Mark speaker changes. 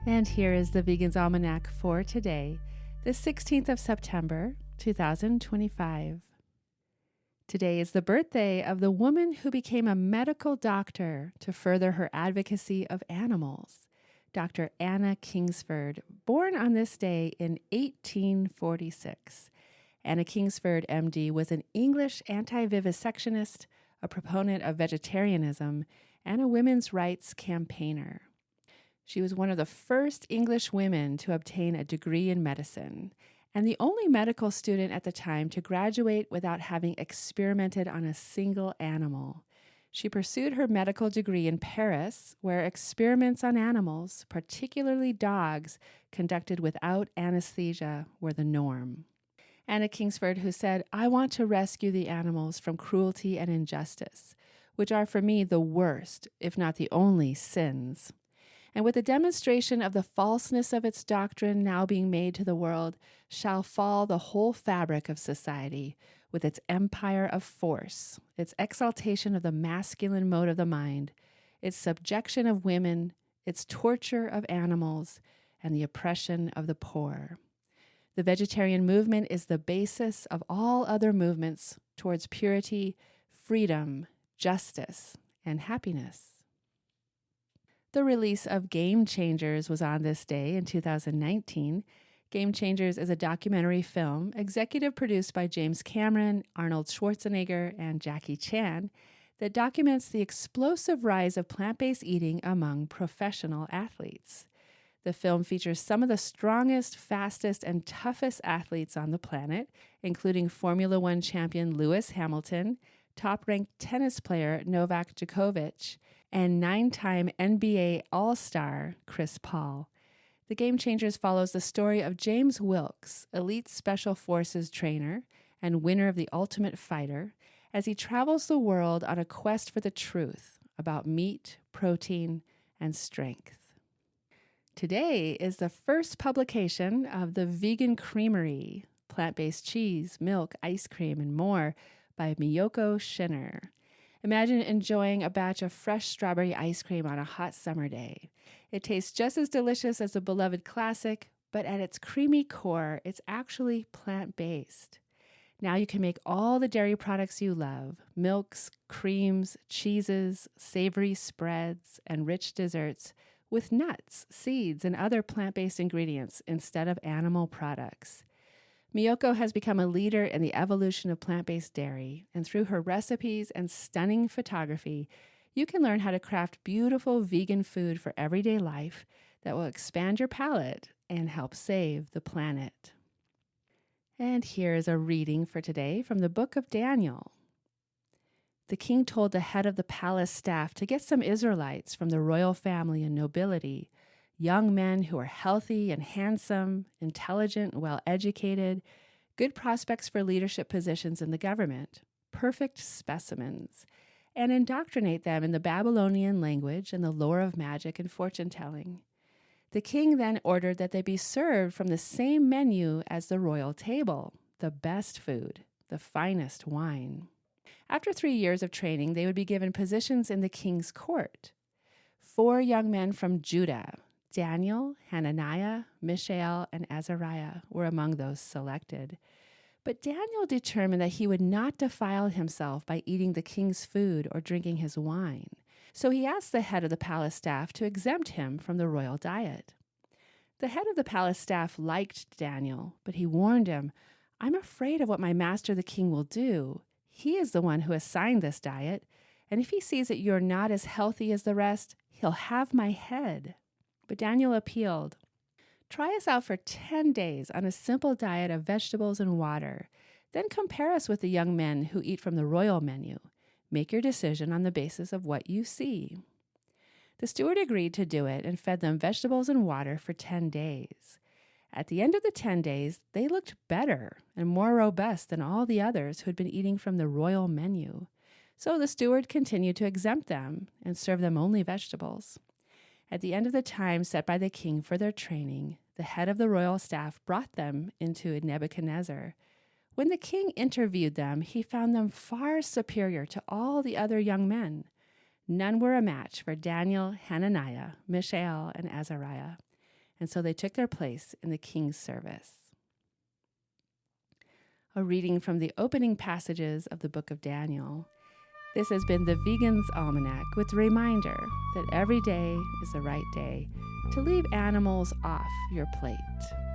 Speaker 1: And here is the Vegan's Almanac for today, the 16th of September, 2025. Today is the birthday of the woman who became a medical doctor to further her advocacy of animals, Dr. Anna Kingsford, born on this day in 1846. Anna Kingsford, MD, was an English anti-vivisectionist, a proponent of vegetarianism, and a women's rights campaigner. She was one of the first English women to obtain a degree in medicine, and the only medical student at the time to graduate without having experimented on a single animal. She pursued her medical degree in Paris, where experiments on animals, particularly dogs, conducted without anesthesia, were the norm. Anna Kingsford, who said, "I want to rescue the animals from cruelty and injustice, which are for me the worst, if not the only, sins. And with the demonstration of the falseness of its doctrine now being made to the world, shall fall the whole fabric of society, with its empire of force, its exaltation of the masculine mode of the mind, its subjection of women, its torture of animals, and the oppression of the poor. The vegetarian movement is the basis of all other movements towards purity, freedom, justice, and happiness." The release of Game Changers was on this day in 2019. Game Changers is a documentary film executive produced by James Cameron, Arnold Schwarzenegger, and Jackie Chan that documents the explosive rise of plant-based eating among professional athletes. The film features some of the strongest, fastest, and toughest athletes on the planet, including Formula One champion Lewis Hamilton, top-ranked tennis player Novak Djokovic, and 9-time NBA All-Star Chris Paul. The Game Changers follows the story of James Wilkes, elite special forces trainer and winner of the Ultimate Fighter, as he travels the world on a quest for the truth about meat, protein, and strength. Today is the first publication of the Vegan Creamery, plant-based cheese, milk, ice cream, and more by Miyoko Schinner. Imagine enjoying a batch of fresh strawberry ice cream on a hot summer day. It tastes just as delicious as the beloved classic, but at its creamy core, it's actually plant-based. Now you can make all the dairy products you love, milks, creams, cheeses, savory spreads, and rich desserts with nuts, seeds, and other plant-based ingredients instead of animal products. Miyoko has become a leader in the evolution of plant-based dairy, and through her recipes and stunning photography, you can learn how to craft beautiful vegan food for everyday life that will expand your palate and help save the planet. And here is a reading for today from the book of Daniel. The king told the head of the palace staff to get some Israelites from the royal family and nobility, young men who are healthy and handsome, intelligent, well-educated, good prospects for leadership positions in the government, perfect specimens, and indoctrinate them in the Babylonian language and the lore of magic and fortune-telling. The king then ordered that they be served from the same menu as the royal table, the best food, the finest wine. After 3 years of training, they would be given positions in the king's court. 4 young men from Judah, Daniel, Hananiah, Mishael, and Azariah, were among those selected. But Daniel determined that he would not defile himself by eating the king's food or drinking his wine. So he asked the head of the palace staff to exempt him from the royal diet. The head of the palace staff liked Daniel, but he warned him, "I'm afraid of what my master the king will do. He is the one who assigned this diet, and if he sees that you're not as healthy as the rest, he'll have my head." But Daniel appealed, "Try us out for 10 days on a simple diet of vegetables and water. Then compare us with the young men who eat from the royal menu. Make your decision on the basis of what you see." The steward agreed to do it and fed them vegetables and water for 10 days. At the end of the 10 days, they looked better and more robust than all the others who had been eating from the royal menu. So the steward continued to exempt them and serve them only vegetables. At the end of the time set by the king for their training, the head of the royal staff brought them into Nebuchadnezzar. When the king interviewed them, he found them far superior to all the other young men. None were a match for Daniel, Hananiah, Mishael, and Azariah. and so they took their place in the king's service. A reading from the opening passages of the book of Daniel. This has been the Vegan's Almanac with the reminder that every day is the right day to leave animals off your plate.